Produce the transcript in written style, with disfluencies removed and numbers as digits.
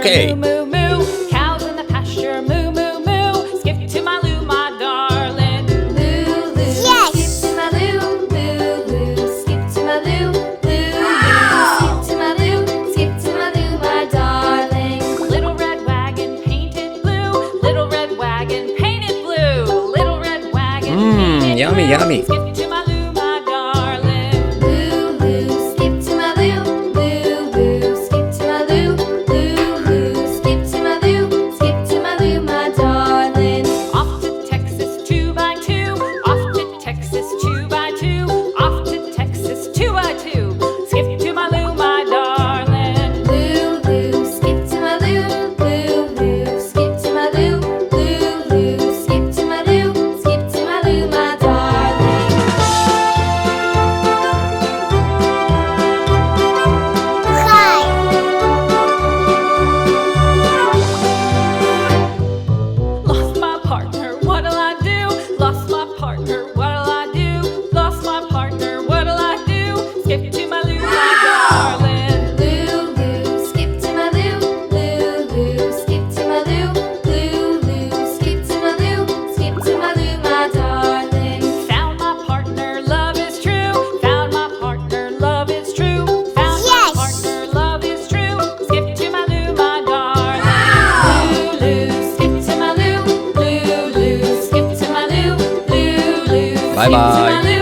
Okay. moo, moo, moo. Cows in the pasture, moo, moo, moo. Skip to my loo, my darling. Loo, loo, Yes. skip to my loo, loo, loo. Skip to my loo, loo, loo. Skip to my loo, skip to my loo, my darling. Little red wagon painted blue, little red wagon painted blue, little red wagon painted Yummy, blue. yummy. Skip to my loo, my darling. Loo, loo, skip to my loo, loo, loo. Skip to my loo, loo, loo. Skip to my loo, skip to my loo, my darling. Off to Texas 2x2, off to Texas 2x2, off to Texas 2x2. Skip to my loo, my darling. Loo, loo, skip to my loo, loo, loo. Skip to my loo, loo, loo. Skip to my loo, skip to my loo, my darling. Hi. Lost my partner, what'll I do? Lost my partner, what'll I do? Lost my partner, what'll I do? Skip to my loo, my darling. Loo, loo, skip to my loo, loo, loo. Skip to my loo, loo, loo. Skip to my loo, skip to my loo, my darling. Found my partner, love is true. Found my partner, love is true. Found my Yes. partner, love is true. Skip to my loo, my darling. Loo, loo, skip to my loo, loo, loo. Skip to my loo, loo, loo. Bye-bye. Skip to my loo,